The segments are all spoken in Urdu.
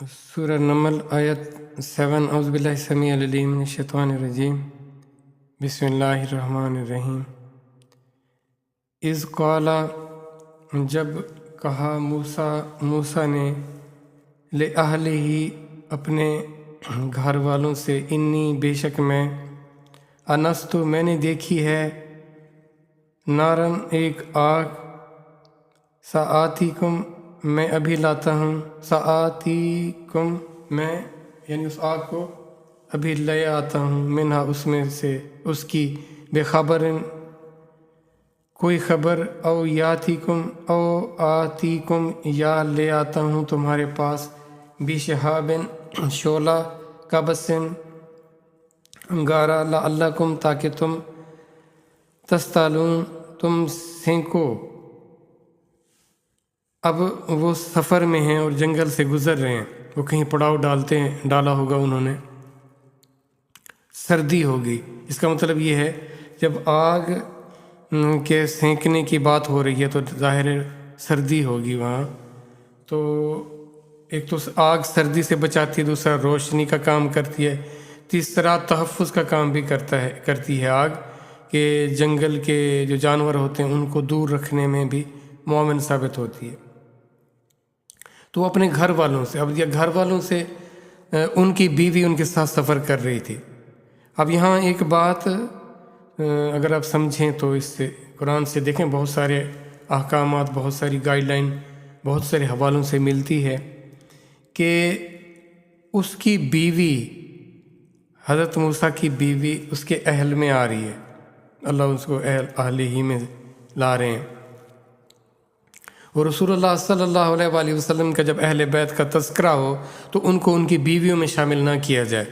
سورہ نمل آیت 7 اعوذ باللہ السمیع العلیم من الشیطان الرجیم بسم اللہ الرحمن الرحیم۔ اذ قال، جب کہا موسیٰ نے لِأَهْلِهِ، اپنے گھر والوں سے، انی، بے شک میں، انستو، میں نے دیکھی ہے، نارن، ایک آگ، سآتیکم، میں ابھی لاتا ہوں، سآتیکم، میں یعنی اس آگ کو ابھی لے آتا ہوں، منہا، اس میں سے، اس کی، بخبر، کوئی خبر، او آتیکم، یا لے آتا ہوں تمہارے پاس، بشہاب، شعلہ، قبسن، انگارہ، لعلکم، تاکہ تم، تستالون، تم سینکو۔ اب وہ سفر میں ہیں اور جنگل سے گزر رہے ہیں، وہ کہیں پڑاؤ ڈالا ہوگا انہوں نے، سردی ہوگی۔ اس کا مطلب یہ ہے جب آگ کے سینکنے کی بات ہو رہی ہے تو ظاہر سردی ہوگی وہاں۔ تو ایک تو آگ سردی سے بچاتی ہے، دوسرا روشنی کا کام کرتی ہے، تیسرا تحفظ کا کام بھی کرتی ہے آگ، کہ جنگل کے جو جانور ہوتے ہیں ان کو دور رکھنے میں بھی معاون ثابت ہوتی ہے۔ تو وہ اپنے گھر والوں سے، اب یہ گھر والوں سے ان کی بیوی ان کے ساتھ سفر کر رہی تھی۔ اب یہاں ایک بات اگر آپ سمجھیں تو اس سے قرآن سے دیکھیں، بہت سارے احکامات، بہت ساری گائیڈ لائن بہت سارے حوالوں سے ملتی ہے کہ اس کی بیوی، حضرت موسیٰ کی بیوی اس کے اہل میں آ رہی ہے، اللہ اس کو اہل ہی میں لا رہے ہیں۔ اور رسول اللہ صلی اللہ علیہ وآلہ وسلم کا جب اہل بیت کا تذکرہ ہو تو ان کو ان کی بیویوں میں شامل نہ کیا جائے۔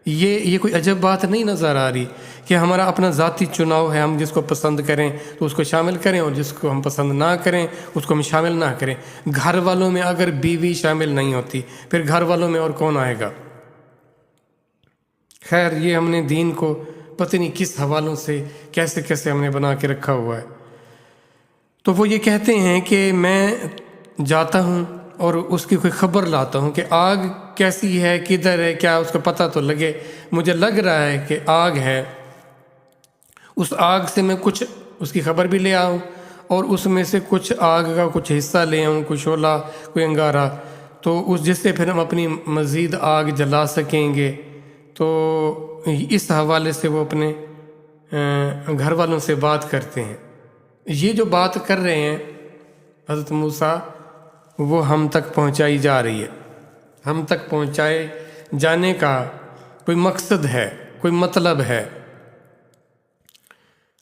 یہ کوئی عجب بات نہیں نظر آ رہی کہ ہمارا اپنا ذاتی چناؤ ہے، ہم جس کو پسند کریں تو اس کو شامل کریں، اور جس کو ہم پسند نہ کریں اس کو ہم شامل نہ کریں۔ گھر والوں میں اگر بیوی شامل نہیں ہوتی پھر گھر والوں میں اور کون آئے گا؟ خیر، یہ ہم نے دین کو پتہ نہیں کس حوالوں سے کیسے ہم نے بنا کے رکھا ہوا ہے۔ تو وہ یہ کہتے ہیں کہ میں جاتا ہوں اور اس کی کوئی خبر لاتا ہوں کہ آگ کیسی ہے، کدھر ہے، کیا اس کا پتہ تو لگے۔ مجھے لگ رہا ہے کہ آگ ہے، اس آگ سے میں کچھ اس کی خبر بھی لے آؤں، اور اس میں سے کچھ آگ کا کچھ حصہ لے آؤں، کوئی شعلہ، کوئی انگارہ، تو جس سے پھر ہم اپنی مزید آگ جلا سکیں گے۔ تو اس حوالے سے وہ اپنے گھر والوں سے بات کرتے ہیں۔ یہ جو بات کر رہے ہیں حضرت موسیٰ، وہ ہم تک پہنچائی جا رہی ہے، ہم تک پہنچائے جانے کا کوئی مقصد ہے، کوئی مطلب ہے۔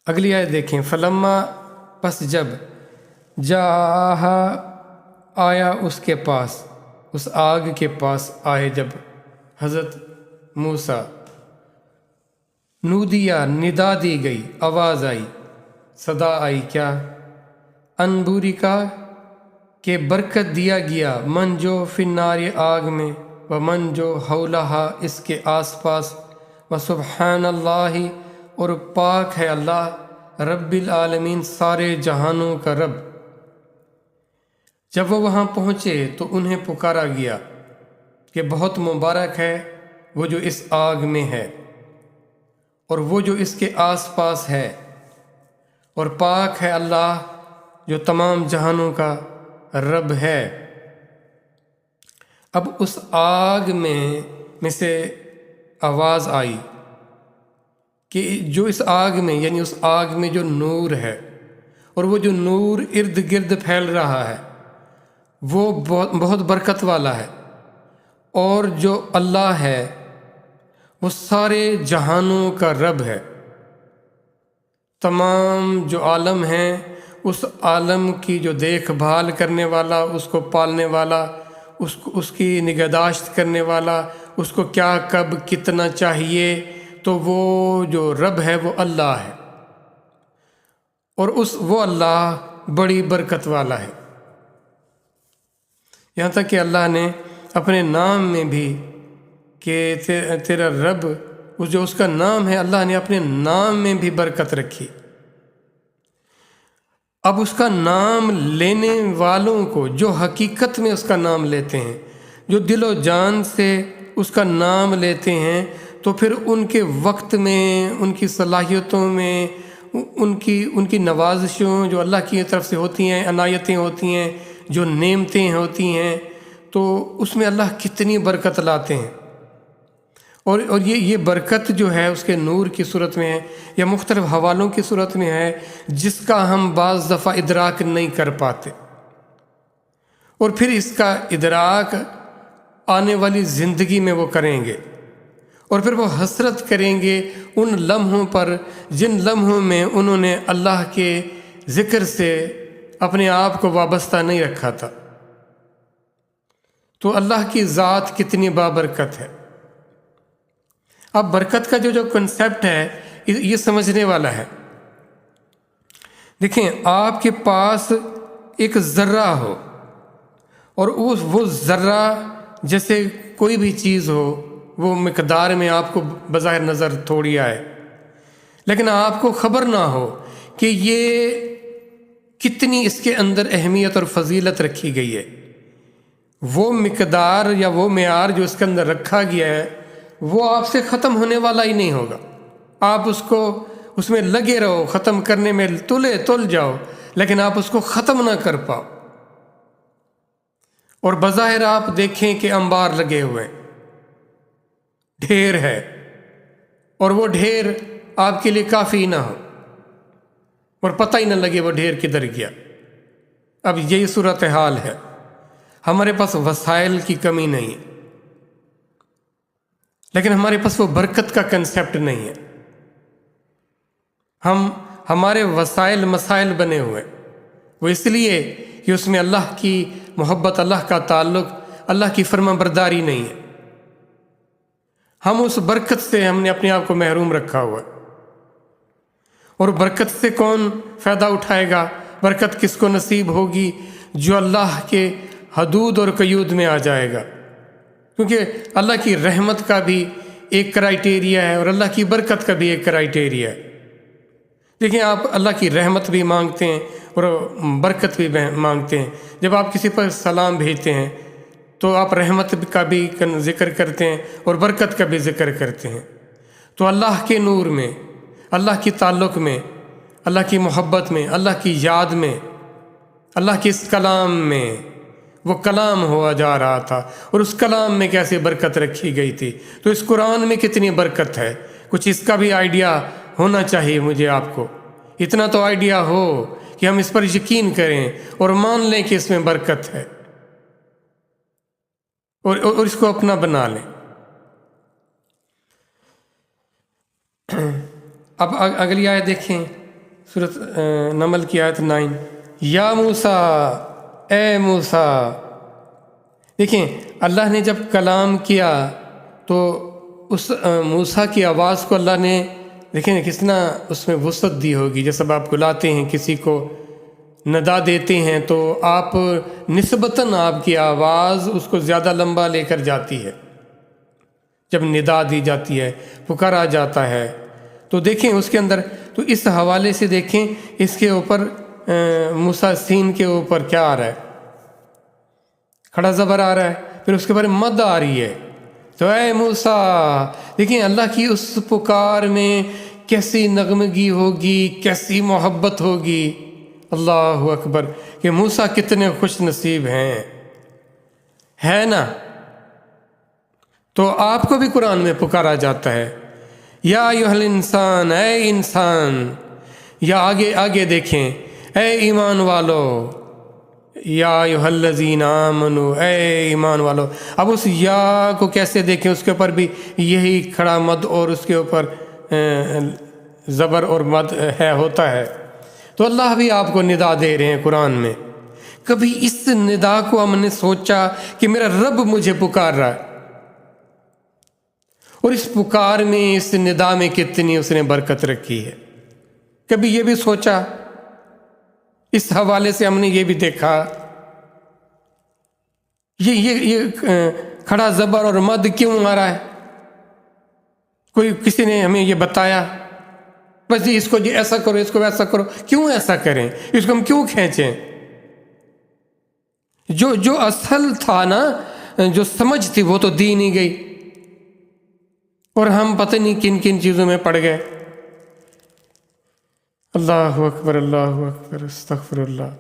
اگلی آیت دیکھیں، فلما، پس جب، جاءہا، آیا اس کے پاس، اس آگ کے پاس آئے جب حضرت موسیٰ، نودیا، ندا دی گئی، آواز آئی، صدا آئی، کیا؟ انبوری کا، کہ برکت دیا گیا، من جو فی النار، آگ میں، ومن جو حولہا، اس کے آس پاس، وسبحان اللہ، اور پاک ہے اللہ، رب العالمین، سارے جہانوں کا رب۔ جب وہ وہاں پہنچے تو انہیں پکارا گیا کہ بہت مبارک ہے وہ جو اس آگ میں ہے، اور وہ جو اس کے آس پاس ہے، اور پاک ہے اللہ جو تمام جہانوں کا رب ہے۔ اب اس آگ میں سے آواز آئی کہ جو اس آگ میں، یعنی اس آگ میں جو نور ہے، اور وہ جو نور ارد گرد پھیل رہا ہے وہ بہت برکت والا ہے، اور جو اللہ ہے وہ سارے جہانوں کا رب ہے۔ تمام جو عالم ہیں، اس عالم کی جو دیکھ بھال کرنے والا، اس کو پالنے والا، اس کی نگہداشت کرنے والا، اس کو کیا، کب، کتنا چاہیے، تو وہ جو رب ہے وہ اللہ ہے، اور وہ اللہ بڑی برکت والا ہے۔ یہاں تک کہ اللہ نے اپنے نام میں بھی، کہ تیرا رب، جو اس کا نام ہے، اللہ نے اپنے نام میں بھی برکت رکھی۔ اب اس کا نام لینے والوں کو، جو حقیقت میں اس کا نام لیتے ہیں، جو دل و جان سے اس کا نام لیتے ہیں تو پھر ان کے وقت میں، ان کی صلاحیتوں میں، ان کی نوازشوں جو اللہ کی طرف سے ہوتی ہیں، عنایتیں ہوتی ہیں، جو نعمتیں ہوتی ہیں، تو اس میں اللہ کتنی برکت لاتے ہیں۔ اور یہ برکت جو ہے اس کے نور کی صورت میں ہے یا مختلف حوالوں کی صورت میں ہے، جس کا ہم بعض دفعہ ادراک نہیں کر پاتے، اور پھر اس کا ادراک آنے والی زندگی میں وہ کریں گے، اور پھر وہ حسرت کریں گے ان لمحوں پر جن لمحوں میں انہوں نے اللہ کے ذکر سے اپنے آپ کو وابستہ نہیں رکھا تھا۔ تو اللہ کی ذات کتنی بابرکت ہے۔ اب برکت کا جو کنسیپٹ ہے یہ سمجھنے والا ہے۔ دیکھیں، آپ کے پاس ایک ذرہ ہو، اور وہ ذرہ جیسے کوئی بھی چیز ہو، وہ مقدار میں آپ کو بظاہر نظر تھوڑی آئے، لیکن آپ کو خبر نہ ہو کہ یہ کتنی اس کے اندر اہمیت اور فضیلت رکھی گئی ہے۔ وہ مقدار یا وہ معیار جو اس کے اندر رکھا گیا ہے وہ آپ سے ختم ہونے والا ہی نہیں ہوگا۔ آپ اس میں لگے رہو، ختم کرنے میں تل جاؤ، لیکن آپ اس کو ختم نہ کر پاؤ۔ اور بظاہر آپ دیکھیں کہ انبار لگے ہوئے ہیں، ڈھیر ہے، اور وہ ڈھیر آپ کے لیے کافی نہ ہو، اور پتہ ہی نہ لگے وہ ڈھیر کدھر گیا۔ اب یہی صورتحال ہے، ہمارے پاس وسائل کی کمی نہیں ہے، لیکن ہمارے پاس وہ برکت کا کنسیپٹ نہیں ہے۔ ہمارے وسائل مسائل بنے ہوئے، وہ اس لیے کہ اس میں اللہ کی محبت، اللہ کا تعلق، اللہ کی فرما برداری نہیں ہے۔ ہم اس برکت سے ہم نے اپنے آپ کو محروم رکھا ہوا ہے۔ اور برکت سے کون فائدہ اٹھائے گا؟ برکت کس کو نصیب ہوگی؟ جو اللہ کے حدود اور قیود میں آ جائے گا، کیونکہ اللہ کی رحمت کا بھی ایک کرائٹیریا ہے اور اللہ کی برکت کا بھی ایک کرائٹیریا ہے۔ دیکھیں، آپ اللہ کی رحمت بھی مانگتے ہیں اور برکت بھی مانگتے ہیں۔ جب آپ کسی پر سلام بھیجتے ہیں تو آپ رحمت کا بھی ذکر کرتے ہیں اور برکت کا بھی ذکر کرتے ہیں۔ تو اللہ کے نور میں، اللہ کی تعلق میں، اللہ کی محبت میں، اللہ کی یاد میں، اللہ کے اس کلام میں، وہ کلام ہوا جا رہا تھا، اور اس کلام میں کیسے برکت رکھی گئی تھی۔ تو اس قرآن میں کتنی برکت ہے، کچھ اس کا بھی آئیڈیا ہونا چاہیے مجھے آپ کو۔ اتنا تو آئیڈیا ہو کہ ہم اس پر یقین کریں اور مان لیں کہ اس میں برکت ہے، اور اس کو اپنا بنا لیں۔ اب اگلی آیت دیکھیں، سورۃ نمل کی آیت 9۔ یا موسیٰ، اے موسیٰ۔ دیکھیں، اللہ نے جب کلام کیا تو اس موسیٰ کی آواز کو اللہ نے، دیکھیں کتنا اس میں وسعت دی ہوگی۔ جیسے آپ بلاتے ہیں کسی کو، ندا دیتے ہیں، تو آپ نسبتاً آپ کی آواز اس کو زیادہ لمبا لے کر جاتی ہے۔ جب ندا دی جاتی ہے، پکارا جاتا ہے، تو دیکھیں اس کے اندر، تو اس حوالے سے دیکھیں اس کے اوپر موسیٰ سین کے اوپر کیا آ رہا ہے؟ کھڑا زبر آ رہا ہے، پھر اس کے بعد مد آ رہی ہے۔ تو اے موسیٰ، دیکھیں اللہ کی اس پکار میں کیسی نغمگی ہوگی، کیسی محبت ہوگی۔ اللہ اکبر، کہ موسیٰ کتنے خوش نصیب ہیں، ہے نا؟ تو آپ کو بھی قرآن میں پکارا جاتا ہے، یا ایھا الانسان، اے انسان، یا آگے دیکھیں، اے ایمان والو، یا ایھا الذین آمنوا، اے ایمان والو۔ اب اس یا کو کیسے دیکھیں؟ اس کے اوپر بھی یہی کھڑا مد اور اس کے اوپر زبر اور مد ہوتا ہے۔ تو اللہ بھی آپ کو ندا دے رہے ہیں قرآن میں۔ کبھی اس ندا کو ہم نے سوچا کہ میرا رب مجھے پکار رہا ہے، اور اس پکار میں، اس ندا میں کتنی اس نے برکت رکھی ہے؟ کبھی یہ بھی سوچا؟ اس حوالے سے ہم نے یہ بھی دیکھا، یہ کھڑا زبر اور مد کیوں آ رہا ہے؟ کسی نے ہمیں یہ بتایا؟ بس جی اس کو ایسا کرو، اس کو ویسا کرو۔ کیوں ایسا کریں؟ اس کو ہم کیوں کھینچیں؟ جو اصل تھا نا، جو سمجھ تھی وہ تو دی نہیں گئی، اور ہم پتہ نہیں کن کن چیزوں میں پڑ گئے۔ اللہ اکبر، اللہ اکبر، استغفر اللہ۔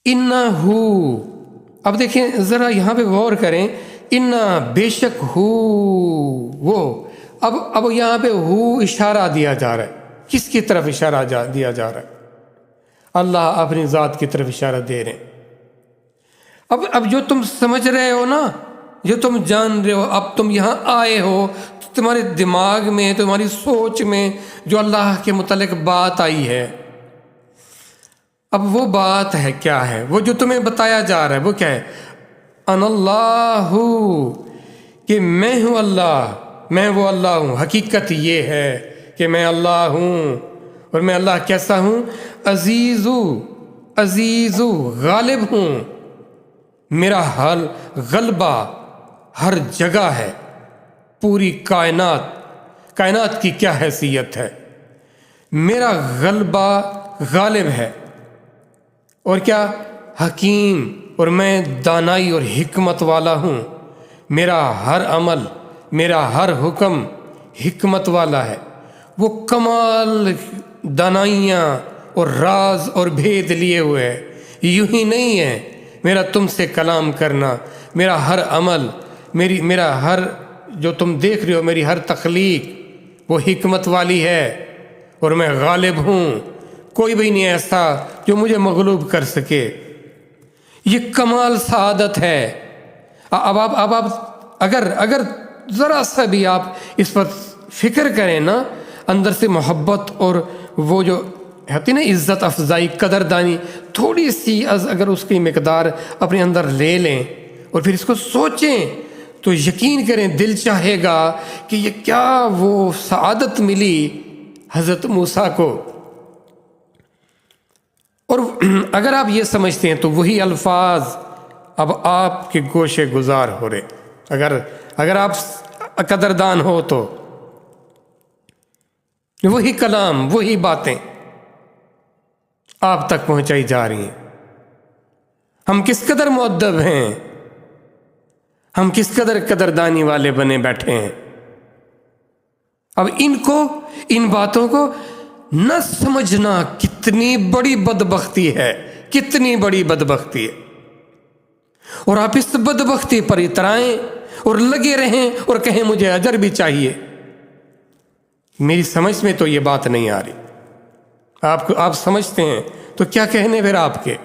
انہو، اب دیکھیں ذرا یہاں پہ غور کریں، انا بے شک ہو وہ، اب یہاں پہ ہو اشارہ دیا جا رہا ہے، کس کی طرف اشارہ دیا جا رہا ہے؟ اللہ اپنی ذات کی طرف اشارہ دے رہے ہیں۔ اب جو تم سمجھ رہے ہو نا، جو تم جان رہے ہو، اب تم یہاں آئے ہو تو تمہارے دماغ میں، تمہاری سوچ میں جو اللہ کے متعلق بات آئی ہے، اب وہ بات ہے کیا ہے؟ وہ جو تمہیں بتایا جا رہا ہے وہ کیا ہے؟ ان اللہ، کہ میں ہوں اللہ، میں وہ اللہ ہوں۔ حقیقت یہ ہے کہ میں اللہ ہوں، اور میں اللہ کیسا ہوں؟ عزیزو غالب ہوں، میرا حل غلبہ ہر جگہ ہے، پوری کائنات کی کیا حیثیت ہے، میرا غلبہ غالب ہے، اور کیا؟ حکیم، اور میں دانائی اور حکمت والا ہوں، میرا ہر عمل، میرا ہر حکم حکمت والا ہے۔ وہ کمال دانائیاں اور راز اور بھید لیے ہوئے ہے، یوں ہی نہیں ہے میرا تم سے کلام کرنا، میرا ہر عمل، میرا ہر جو تم دیکھ رہے ہو، میری ہر تخلیق وہ حکمت والی ہے، اور میں غالب ہوں، کوئی بھی نہیں ایسا جو مجھے مغلوب کر سکے۔ یہ کمال سعادت ہے۔ اب آپ اگر ذرا سا بھی آپ اس پر فکر کریں نا، اندر سے محبت اور وہ جو ہوتی نا عزت افزائی، قدردانی، تھوڑی سی اگر اس کی مقدار اپنے اندر لے لیں اور پھر اس کو سوچیں، تو یقین کریں دل چاہے گا کہ یہ کیا وہ سعادت ملی حضرت موسیٰ کو۔ اور اگر آپ یہ سمجھتے ہیں تو وہی الفاظ اب آپ کے گوشے گزار ہو رہے، اگر آپ قدردان ہو تو وہی کلام، وہی باتیں آپ تک پہنچائی جا رہی ہیں۔ ہم کس قدر مؤدب ہیں، ہم کس قدر قدردانی والے بنے بیٹھے ہیں۔ اب ان باتوں کو نہ سمجھنا کتنی بڑی بدبختی ہے، کتنی بڑی بدبختی ہے، اور آپ اس بدبختی پر اترائیں اور لگے رہیں اور کہیں مجھے اجر بھی چاہیے۔ میری سمجھ میں تو یہ بات نہیں آ رہی، آپ سمجھتے ہیں تو کیا کہنے پھر آپ کے؟